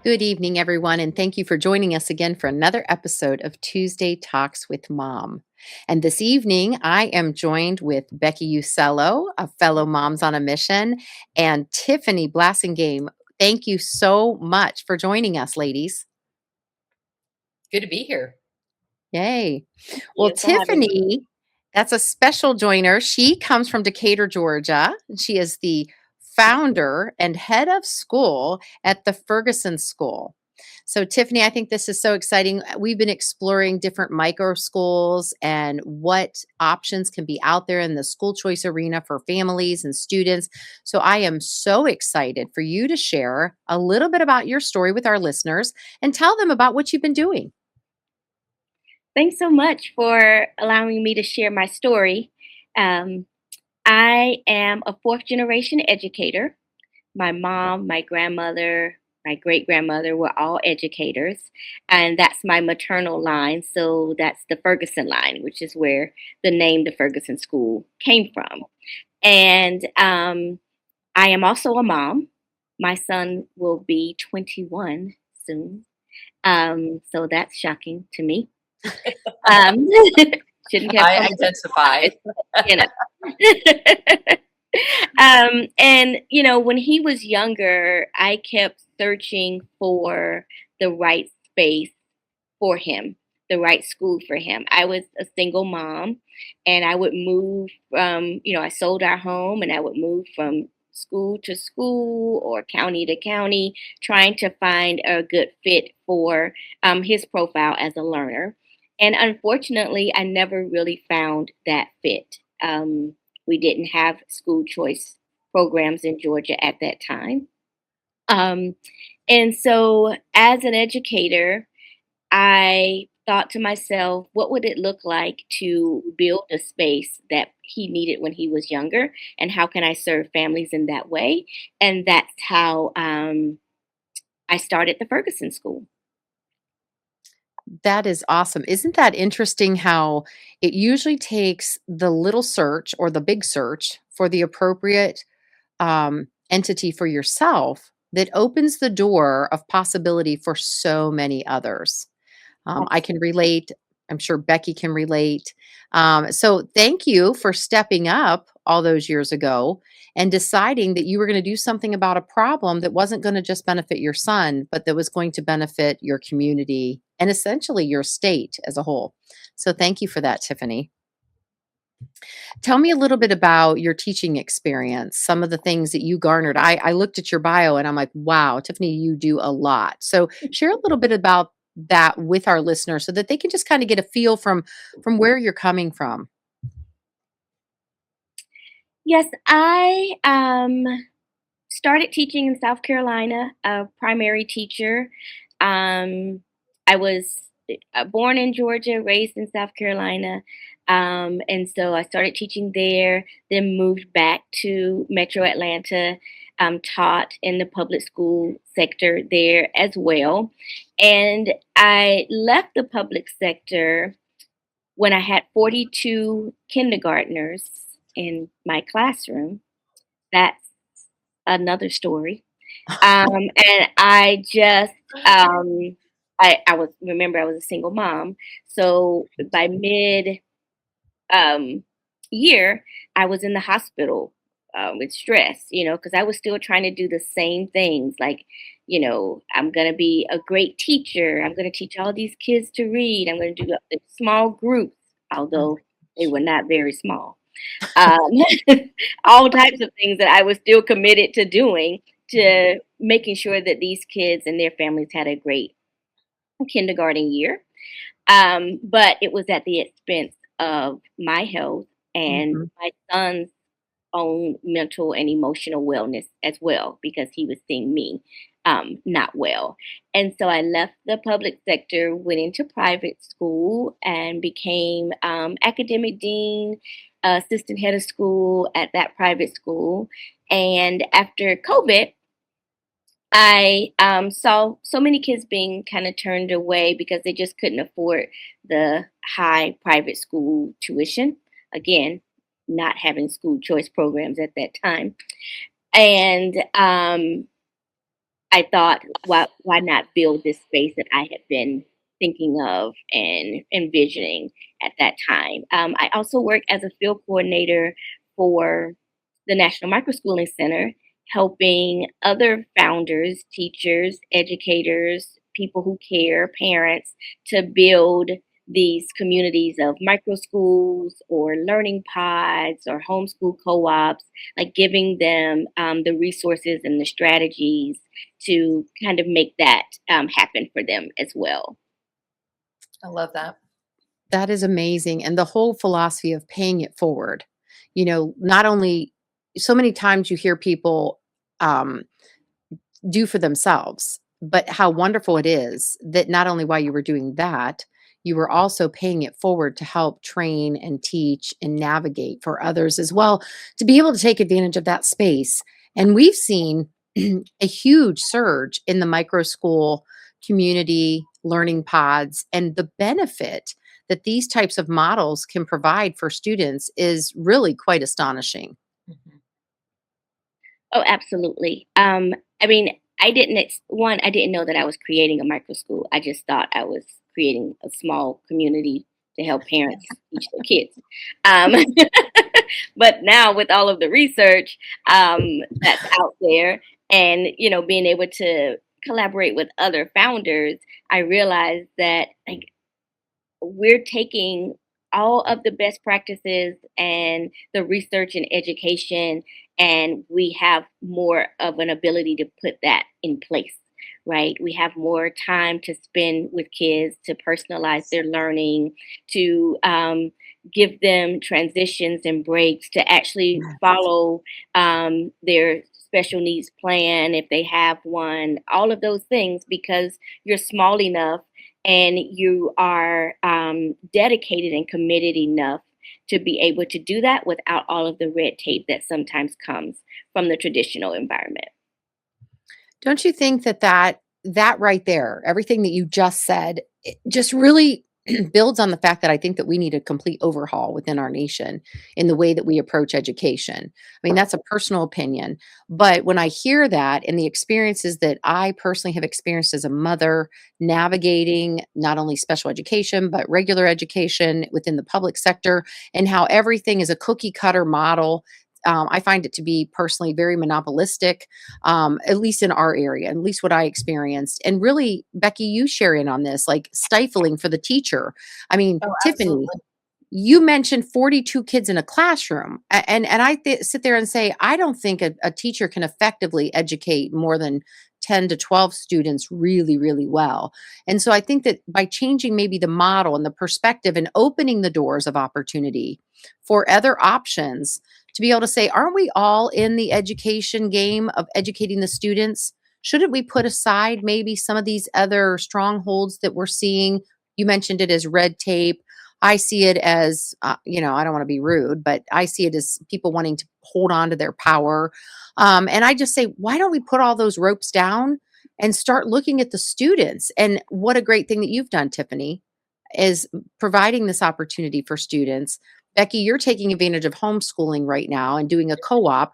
Good evening, everyone, and thank you for joining us again for another episode of Tuesday Talks with Mom. And this evening, I am joined with Becki Uccello, a fellow Moms on a Mission, and Tiffany Blassingame. Thank you so much for joining us, ladies. Good to be here. Yay. Thank Well, you for having me. Tiffany, that's a special joiner. She comes from Decatur, Georgia. And she is the founder and head of school at the Ferguson School. So, Tiffany, I think this is so exciting. We've been exploring different micro schools and what options can be out there in the school choice arena for families and students. So, I am so excited for you to share a little bit about your story with our listeners and tell them about what you've been doing. Thanks so much for allowing me to share my story. Um, I am a fourth generation educator. My mom, my grandmother, my great grandmother were all educators, and that's my maternal line. So that's the Ferguson line, which is where the name the Ferguson School came from. And I am also a mom. My son will be 21 soon. So that's shocking to me. Um, shouldn't have I come as a identify. surprise, you know. And when he was younger, I kept searching for the right space for him, the right school for him. I was a single mom, and I would move from, I sold our home, and I would move from school to school or county to county, trying to find a good fit for his profile as a learner. And unfortunately, I never really found that fit. We didn't have school choice programs in Georgia at that time. Um, and so, as an educator, I thought to myself, what would it look like to build a space that he needed when he was younger? And how can I serve families in that way? And that's how I started the Ferguson School. That is awesome. Isn't that interesting how it usually takes the little search or the big search for the appropriate entity for yourself that opens the door of possibility for so many others? I can Absolutely. relate. I'm sure Becki can relate. So thank you for stepping up all those years ago and deciding that you were going to do something about a problem that wasn't going to just benefit your son, but that was going to benefit your community and essentially your state as a whole. So thank you for that, Tiffany. Tell me a little bit about your teaching experience, some of the things that you garnered. I looked at your bio and I'm like, wow, Tiffany, you do a lot. So share a little bit about that with our listeners so that they can just kind of get a feel from where you're coming from. Yes, I started teaching in South Carolina, a primary teacher. Um, I was born in Georgia, raised in South Carolina. And so I started teaching there, then moved back to Metro Atlanta, taught in the public school sector there as well. And I left the public sector when I had 42 kindergartners in my classroom. That's another story. And I just, I was, remember, I was a single mom. So by mid um, year, I was in the hospital with stress, because I was still trying to do the same things. Like, I'm going to be a great teacher. I'm going to teach all these kids to read. I'm going to do small groups, although they were not very small. Um, all types of things that I was still committed to doing to making sure that these kids and their families had a great kindergarten year. But it was at the expense of my health and Mhm. my son's own mental and emotional wellness as well, because he was seeing me not well. And so I left the public sector, went into private school, and became academic dean, assistant head of school at that private school. And after COVID, I saw so many kids being kind of turned away because they just couldn't afford the high private school tuition. Again, not having school choice programs at that time. And I I thought, why not build this space that I had been thinking of and envisioning at that time. I also work as a field coordinator for the National Microschooling Center, helping other founders, teachers, educators, people who care, parents, to build these communities of microschools or learning pods or homeschool co-ops, like giving them the resources and the strategies to kind of make that happen for them as well. I love that. That is amazing, and the whole philosophy of paying it forward. Not only so many times you hear people, um, do for themselves, but how wonderful it is that not only while you were doing that, you were also paying it forward to help train and teach and navigate for others as well, to be able to take advantage of that space. And we've seen a huge surge in the micro school community learning pods, and the benefit that these types of models can provide for students is really quite astonishing. Mhm. Oh, absolutely. I mean, I didn't know that I was creating a micro school. I just thought I was creating a small community to help parents teach their kids. Um, but now with all of the research that's out there, and being able to collaborate with other founders, I realized that, like, we're taking all of the best practices and the research and education, and we have more of an ability to put that in place, right? We have more time to spend with kids, to personalize their learning, to give them transitions and breaks, to actually follow their special needs plan if they have one, all of those things, because you're small enough and you are dedicated and committed enough to be able to do that without all of the red tape that sometimes comes from the traditional environment. Don't you think that right there, everything that you just said, it just really builds on the fact that I think that we need a complete overhaul within our nation in the way that we approach education. I mean, that's a personal opinion, but when I hear that and the experiences that I personally have experienced as a mother, navigating not only special education, but regular education within the public sector, and how everything is a cookie cutter model. I find it to be personally very monopolistic, at least in our area, at least what I experienced. And really, Becki, you share in on this, like stifling for the teacher. I mean, Oh, Tiffany, absolutely. you mentioned 42 kids in a classroom. And I sit there and say, I don't think a teacher can effectively educate more than 10 to 12 students really, really well. And so I think that by changing maybe the model and the perspective and opening the doors of opportunity for other options, to be able to say, aren't we all in the education game of educating the students? Shouldn't we put aside maybe some of these other strongholds that we're seeing? You mentioned it as red tape. I see it as, I don't want to be rude, but I see it as people wanting to hold on to their power. And I just say, why don't we put all those ropes down and start looking at the students? And what a great thing that you've done, Tiffany, is providing this opportunity for students. Becki, you're taking advantage of homeschooling right now and doing a co-op.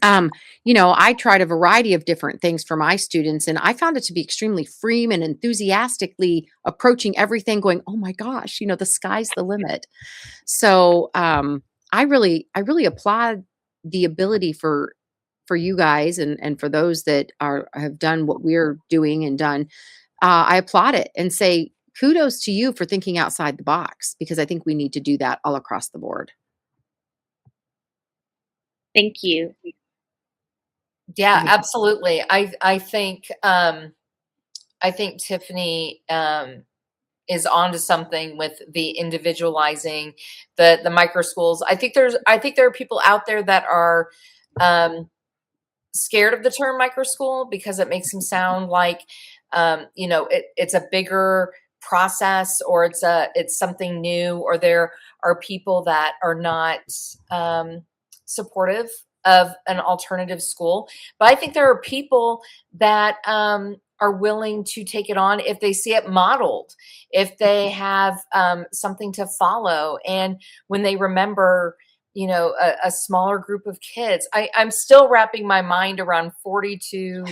I tried a variety of different things for my students, and I found it to be extremely freeing and enthusiastically approaching everything, going, "Oh my gosh, the sky's the limit." So I really applaud the ability for you guys and for those that have done what we're doing and done. I applaud it and say kudos to you for thinking outside the box, because I think we need to do that all across the board. Thank you. Yeah, Mhm. absolutely. I think Tiffany is onto something with the individualizing the micro schools. I think there are people out there that are um scared of the term micro school because it makes them sound like it's a bigger process, or it's something new, or there are people that are not supportive of an alternative school. But I think there are people that are willing to take it on if they see it modeled, if they have something to follow, and when they remember a smaller group of kids. I'm still wrapping my mind around 42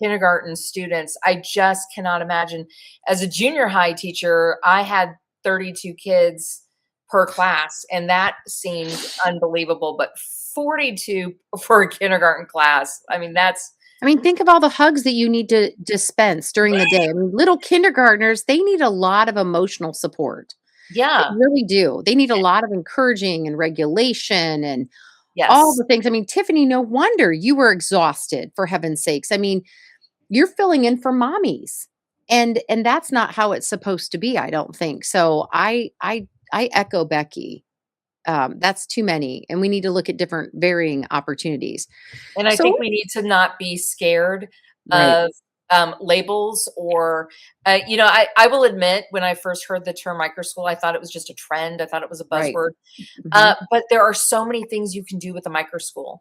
kindergarten students. I just cannot imagine. As a junior high teacher, I had 32 kids per class, and that seemed unbelievable. But 42 for a kindergarten class. I mean, that's I mean, think of all the hugs that you need to dispense during the day. I mean, little kindergartners, they need a lot of emotional support. They yeah, really do. They need a lot of encouraging and regulation and all yes. the things. I mean, Tiffany, no wonder you were exhausted, for heaven's sakes. I mean, you're filling in for mommies. And that's not how it's supposed to be, I don't think. So I echo Becki. That's too many, and we need to look at different varying opportunities. And I think So we need to not be scared right, of labels or, I will admit when I first heard the term microschool, I thought it was just a trend. I thought it was a right. buzzword. Mhm. But there are so many things you can do with a microschool.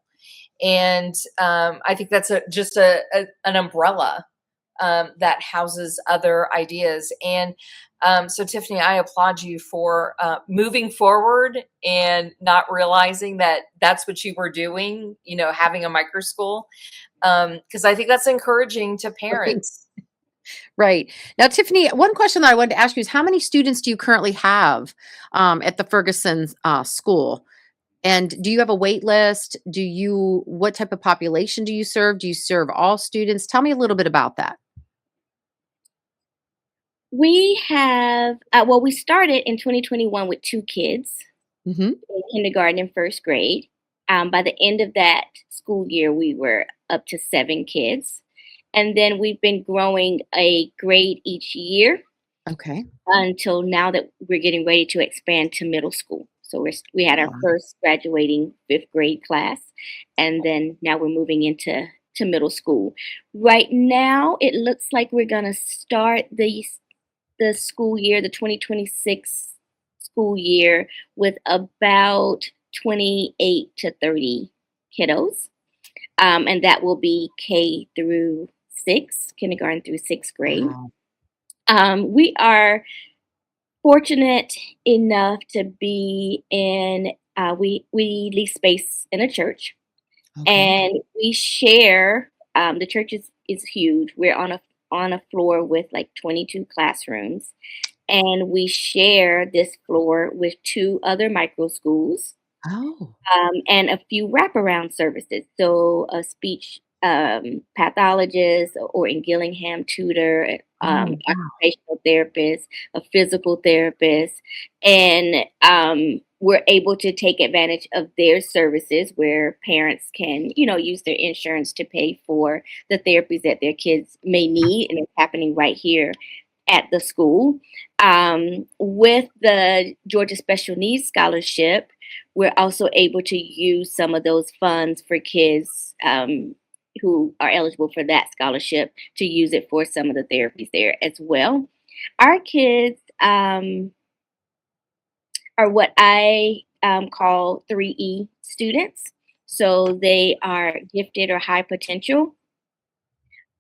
And I think that's just an umbrella that houses other ideas. And so, Tiffany, I applaud you for moving forward and not realizing that that's what you were doing, having a micro school. Because I think that's encouraging to Right. parents. Right. Now, Tiffany, one question that I wanted to ask you is how many students do you currently have at the Ferguson school? And do you have a wait list? What type of population do you serve? Do you serve all students? Tell me a little bit about that. We have, well, we started in 2021 with 2 kids Hmm. in kindergarten and first grade. By the end of that school year, we were up to 7 kids. And then we've been growing a grade each year Okay. until now that we're getting ready to expand to middle school. So we had our Wow. first graduating 5th grade class, and then now we're moving into middle school. Right now, it looks like we're gonna start the school year, the 2026 school year, with about 28 to 30 kiddos. And that will be K through 6, kindergarten through 6th grade. Wow. We are fortunate enough to be in, we lease space in a church, Okay. and we share, the church is huge. We're on a floor with like 22 classrooms, and we share this floor with 2 other micro schools, Oh. and a few wraparound services. So a speech pathologist or in Gillingham tutor, Oh, wow. occupational therapist, a physical therapist, and we're able to take advantage of their services where parents can, use their insurance to pay for the therapies that their kids may need, and it's happening right here at the school. With the Georgia Special Needs Scholarship, we're also able to use some of those funds for kids who are eligible for that scholarship to use it for some of the therapies there as well. Our kids are what I call 3E students. So they are gifted or high potential,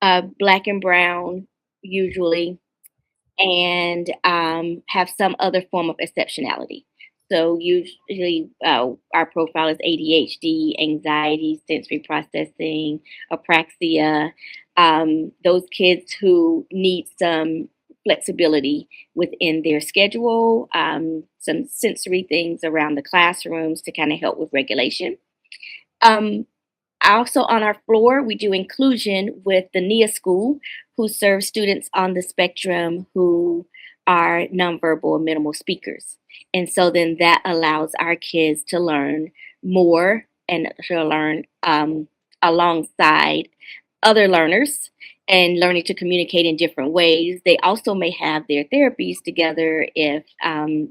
black and brown usually, and have some other form of exceptionality. So usually our profile is ADHD, anxiety, sensory processing, apraxia. Those kids who need some flexibility within their schedule, some sensory things around the classrooms to kind of help with regulation. Um, Also on our floor, we do inclusion with the NIA school, who serves students on the spectrum who are nonverbal or minimal speakers. And so then that allows our kids to learn more and to learn alongside other learners and learning to communicate in different ways. They also may have their therapies together if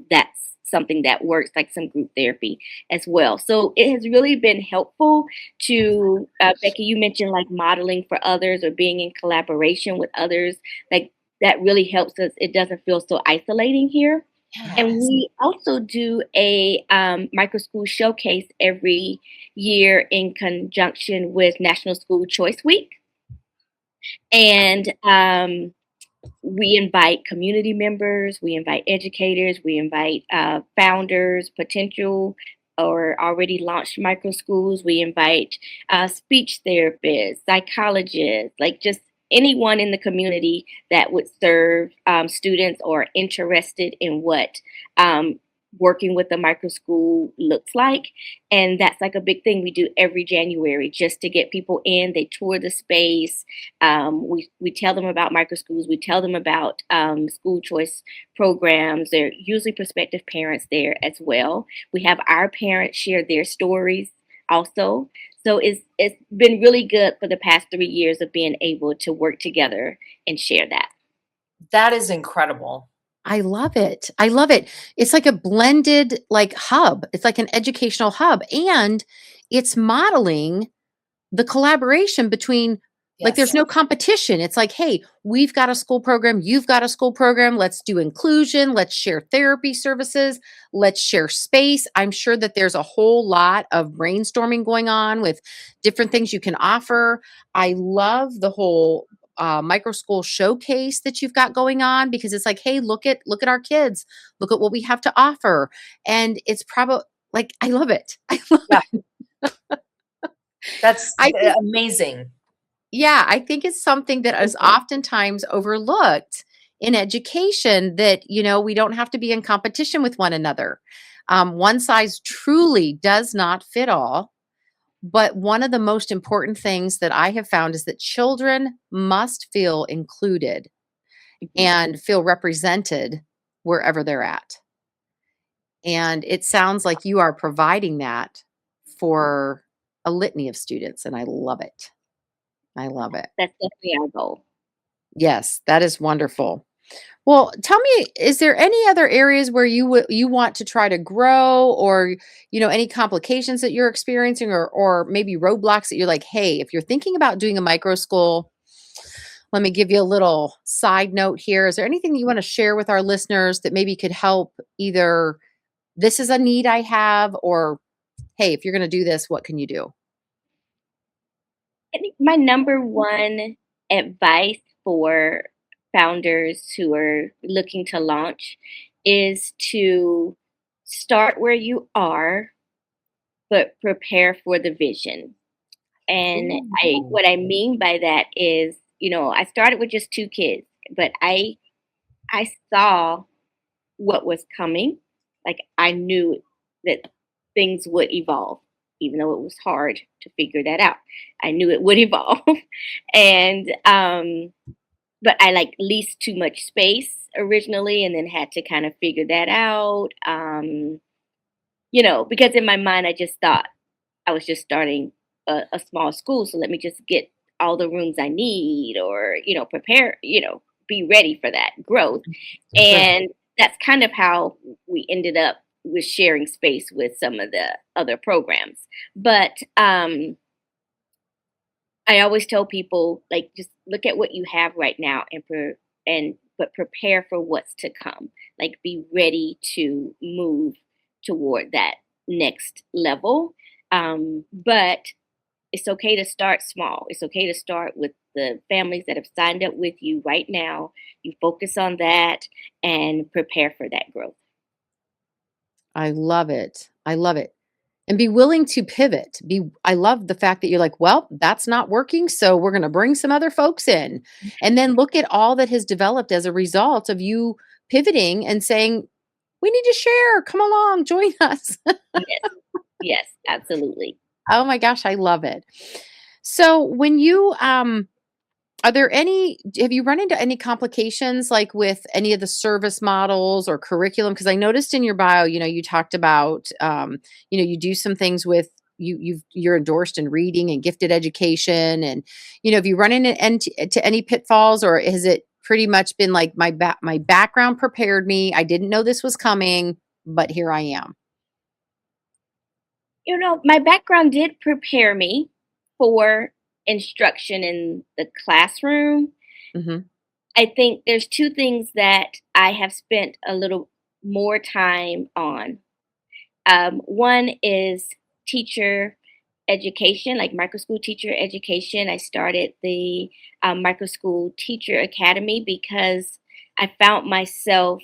that's something that works, like some group therapy as well. So it has really been helpful to, Becki, you mentioned like modeling for others or being in collaboration with others. Like that really helps us. It doesn't feel so isolating here. And Yes. we also do a micro school showcase every year in conjunction with National School Choice Week. And we invite community members, we invite educators, we invite founders, potential or already launched micro schools. We invite speech therapists, psychologists, like just anyone in the community that would serve students or interested in what working with a micro school looks like. And that's like a big thing we do every January just to get people in. They tour the space. We tell them about micro schools. We tell them about school choice programs. They're usually prospective parents there as well. We have our parents share their stories also. So it's been really good for the past 3 years of being able to work together and share that. That is incredible. I love it. I love it. It's like a blended like hub. It's like an educational hub and it's modeling the collaboration between like there's Yes. no competition. It's like, hey, we've got a school program, you've got a school program. Let's do inclusion, let's share therapy services, let's share space. I'm sure that there's a whole lot of brainstorming going on with different things you can offer. I love the whole micro school showcase that you've got going on because it's like, hey, look at our kids, look at what we have to offer, and it's probably like I love it. I love Yeah. it. That's I think amazing. yeah, I think it's something that is oftentimes overlooked in education that, we don't have to be in competition with one another. One size truly does not fit all. But one of the most important things that I have found is that children must feel included and feel represented wherever they're at. And it sounds like you are providing that for a litany of students, and I love it. I love it. That's definitely our goal. Yes, that is wonderful. Well, tell me, is there any other areas where you want to try to grow or, any complications that you're experiencing or maybe roadblocks that you're like, "Hey, if you're thinking about doing a micro school, let me give you a little side note here." Is there anything that you want to share with our listeners that maybe could help either this is a need I have or, "Hey, if you're going to do this, what can you do?" I think my number one advice for founders who are looking to launch is to start where you are, but prepare for the vision. And what I mean by that is, I started with just two kids, but I saw what was coming. Like I knew that things would evolve, even though it was hard to figure that out. I knew it would evolve. And but I like leased too much space originally and then had to kind of figure that out. Because in my mind I just thought I was just starting a small school, so let me just get all the rooms I need or, prepare, be ready for that growth. Sure. And that's kind of how we ended up with sharing space with some of the other programs. But I always tell people like just look at what you have right now but prepare for what's to come. Like be ready to move toward that next level. But it's okay to start small. It's okay to start with the families that have signed up with you right now. You focus on that and prepare for that growth. I love it. I love it. And be willing to pivot. I love the fact that you're like, well, that's not working, so we're going to bring some other folks in. And then look at all that has developed as a result of you pivoting and saying, we need to share. Come along, join us. Yes. Yes, absolutely. Oh my gosh, I love it. So when you have you run into any complications like with any of the service models or curriculum? Because I noticed in your bio, you talked about, you do some things with you're endorsed in reading and gifted education. And, have you run into any pitfalls or has it pretty much been like my background prepared me. I didn't know this was coming, but here I am. My background did prepare me for instruction in the classroom. Hmm. I think there's two things that I have spent a little more time on. One is teacher education, like microschool teacher education. I started the microschool teacher academy because I found myself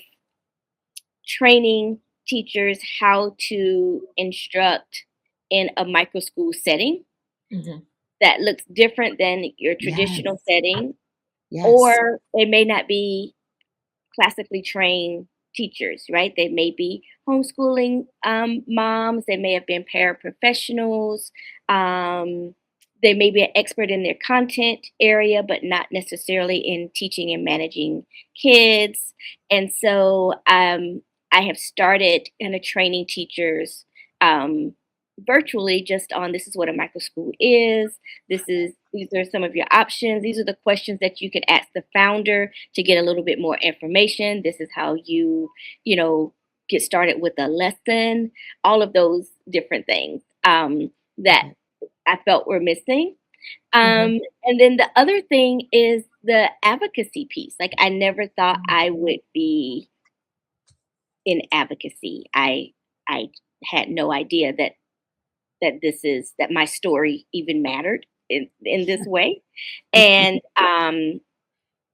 training teachers how to instruct in a microschool setting Mhm. that looks different than your Yes. traditional setting. Yes. or they may not be classically trained teachers, right? They may be homeschooling moms. They may have been paraprofessionals. Um, they may be an expert in their content area, but not necessarily in teaching and managing kids. And so I have started kind of training teachers um, virtually just on this is what a microschool is. These are some of your options. These are the questions that you could ask the founder to get a little bit more information. This is how you know, get started with a lesson, all of those different things Love that it. I felt were missing. Mhm. And then the other thing is the advocacy piece. Like, I never thought Mm. I would be in advocacy. I had no idea that my story even mattered in this way. And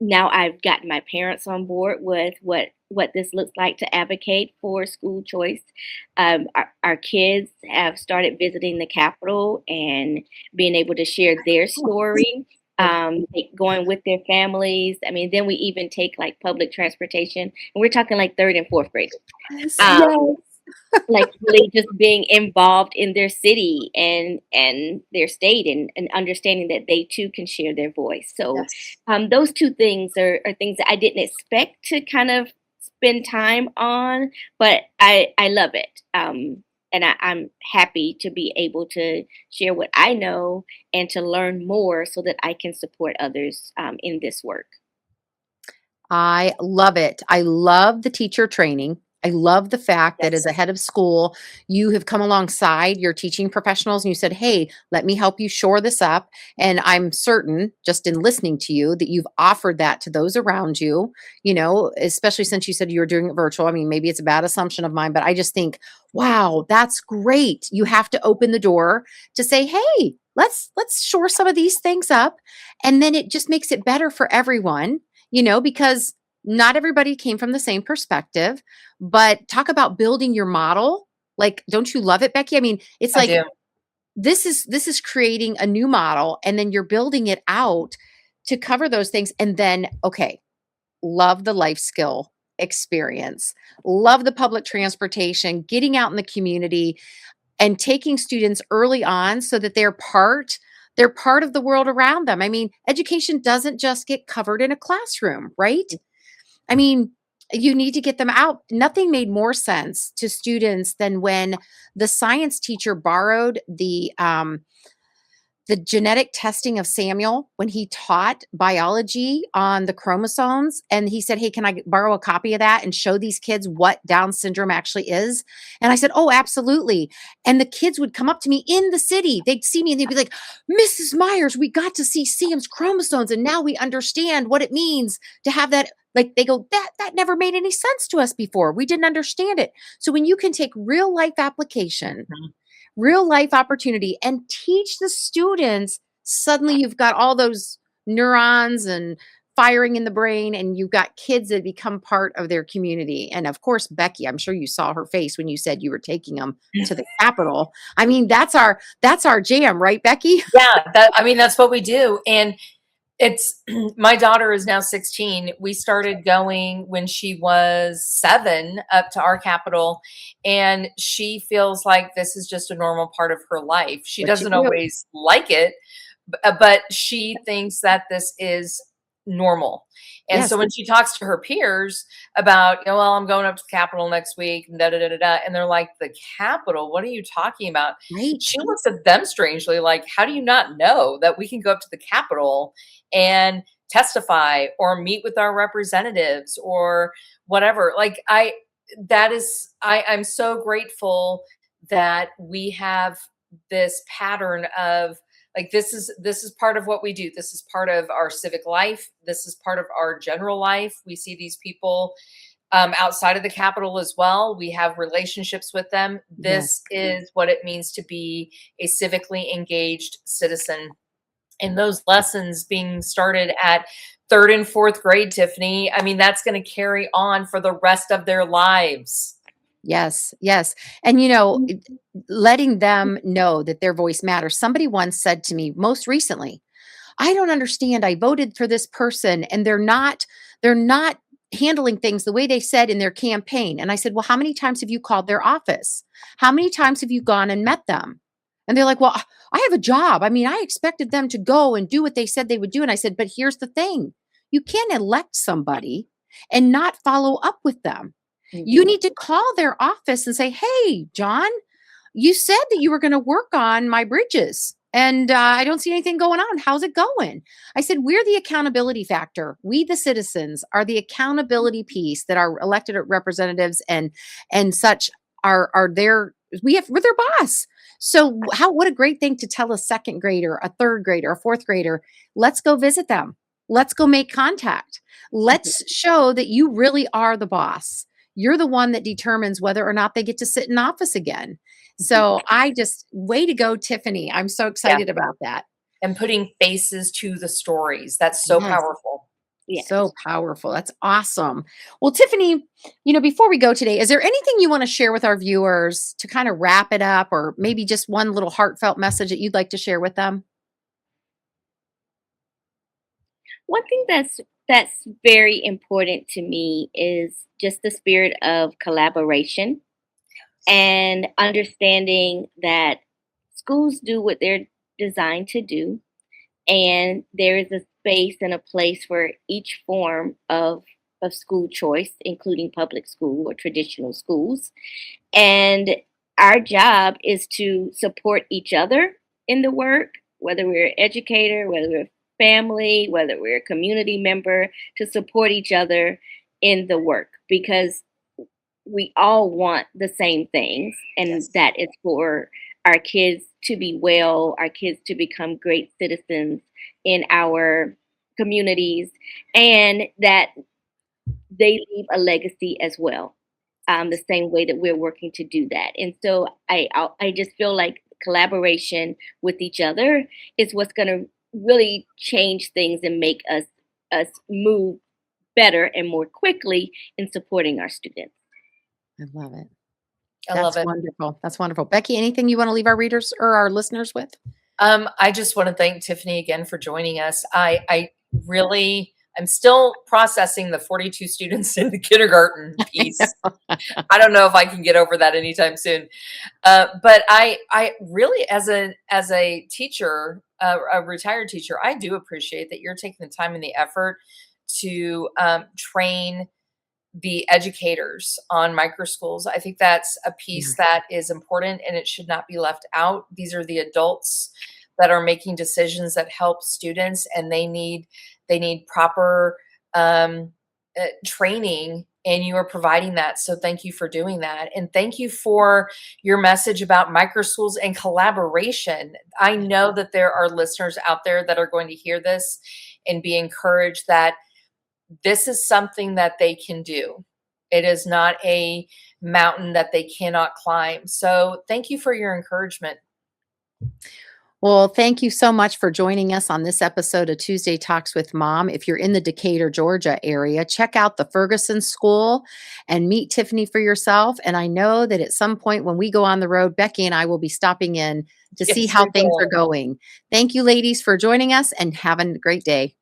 now I've gotten my parents on board with what this looks like to advocate for school choice. Our kids have started visiting the Capitol and being able to share their Oh, that's story, good. going with their families. I mean, then we even take like public transportation, and we're talking like third and fourth graders. Yes. Um, Yes. like really just being involved in their city and their state and understanding that they too can share their voice. So Yes. those two things are things that I didn't expect to kind of spend time on, but I love it. And I'm happy to be able to share what I know and to learn more so that I can support others in this work. I love it. I love the teacher training. I love the fact that as a Yes, head of school, you have come alongside your teaching professionals and you said, "Hey, let me help you shore this up." And I'm certain, just in listening to you, that you've offered that to those around you, especially since you said you were doing it virtual. I mean, maybe it's a bad assumption of mine, but I just think, wow, that's great. You have to open the door to say, "Hey, let's shore some of these things up." And then it just makes it better for everyone, because not everybody came from the same perspective, but talk about building your model. Like, don't you love it, Becki? I mean, it's I like do. this is creating a new model and then you're building it out to cover those things. And then, okay, love the life skill experience, love the public transportation, getting out in the community and taking students early on so that they're part of the world around them. I mean, education doesn't just get covered in a classroom, right? I mean, you need to get them out. Nothing made more sense to students than when the science teacher borrowed the genetic testing of Samuel when he taught biology on the chromosomes. And he said, "Hey, can I borrow a copy of that and show these kids what Down syndrome actually is?" And I said, "Oh, absolutely." And the kids would come up to me in the city. They'd see me and they'd be like, "Mrs. Myers, we got to see Sam's chromosomes. And now we understand what it means to have that." Like, they go, that never made any sense to us before. We didn't understand it. So when you can take real life application, Mhm. real life opportunity and teach the students, suddenly you've got all those neurons and firing in the brain and you've got kids that become part of their community. And of course, Becki, I'm sure you saw her face when you said you were taking them to the Capitol. I mean, that's our jam, right, Becki? Yeah, I mean, that's what we do. And it's my daughter is now 16. We started going when she was 7 up to our capital, and she feels like this is just a normal part of her life. She What you doesn't do. always like it, but she thinks that this is normal. And Yes, so when she talks to her peers about, well, I'm going up to the Capitol next week, and da da da da da, and they're like, the Capitol? What are you talking about? right. She looks at them strangely, like, how do you not know that we can go up to the Capitol and testify or meet with our representatives or whatever? Like, I'm so grateful that we have this pattern of, like, this is part of what we do. This is part of our civic life. This is part of our general life. We see these people outside of the Capitol as well. We have relationships with them. Yes. This is what it means to be a civically engaged citizen. And those lessons being started at third and fourth grade, Tiffany, I mean, that's going to carry on for the rest of their lives. Yes, yes. And letting them know that their voice matters. Somebody once said to me most recently, I don't understand. I voted for this person and they're not handling things the way they said in their campaign. And I said, well, how many times have you called their office? How many times have you gone and met them? And they're like, well, I have a job. I mean, I expected them to go and do what they said they would do. And I said, but here's the thing. You can't elect somebody and not follow up with them. You need to call their office and say, hey, John, you said that you were going to work on my bridges and I don't see anything going on. How's it going? I said, we're the accountability factor. We, the citizens, are the accountability piece that our elected representatives and such are there. We're their boss. So what a great thing to tell a second grader, a third grader, a fourth grader, let's go visit them. Let's go make contact. Let's show that you really are the boss. You're the one that determines whether or not they get to sit in office again. So way to go, Tiffany. I'm so Yeah. excited about that. And putting faces to the stories. That's so Yes. powerful. Yes. So powerful. That's awesome. Well, Tiffany, before we go today, is there anything you want to share with our viewers to kind of wrap it up, or maybe just one little heartfelt message that you'd like to share with them? One thing that's very important to me is just the spirit of collaboration and understanding that schools do what they're designed to do, and there is a space and a place for each form of school choice, including public school or traditional schools. And our job is to support each other in the work, whether we're an educator, whether we're family, whether we're a community member, to support each other in the work, because we all want the same things, and Yes. that is for our kids to be well, our kids to become great citizens in our communities, and that they leave a legacy as well, the same way that we're working to do that. And so I just feel like collaboration with each other is what's going to really change things and make us move better and more quickly in supporting our students. I love it. I love That's it. wonderful. That's wonderful. Becki, anything you want to leave our readers or our listeners with? I just want to thank Tiffany again for joining us. I'm still processing the 42 students in the kindergarten piece. I don't know if I can get over that anytime soon. But I really, as a teacher, a retired teacher, I do appreciate that you're taking the time and the effort to train the educators on microschools. I think that's a piece that is important and it should not be left out. These are the adults that are making decisions that help students, and they need proper training, and you are providing that. So thank you for doing that. And thank you for your message about microschools and collaboration. I know that there are listeners out there that are going to hear this and be encouraged that this is something that they can do. It is not a mountain that they cannot climb. So thank you for your encouragement. Well, thank you so much for joining us on this episode of Tuesday Talks with Mom. If you're in the Decatur, Georgia area, check out the Ferguson School and meet Tiffany for yourself. And I know that at some point when we go on the road, Becki and I will be stopping in to see Yes, how we things will. are going. Thank you, ladies, for joining us, and have a great day.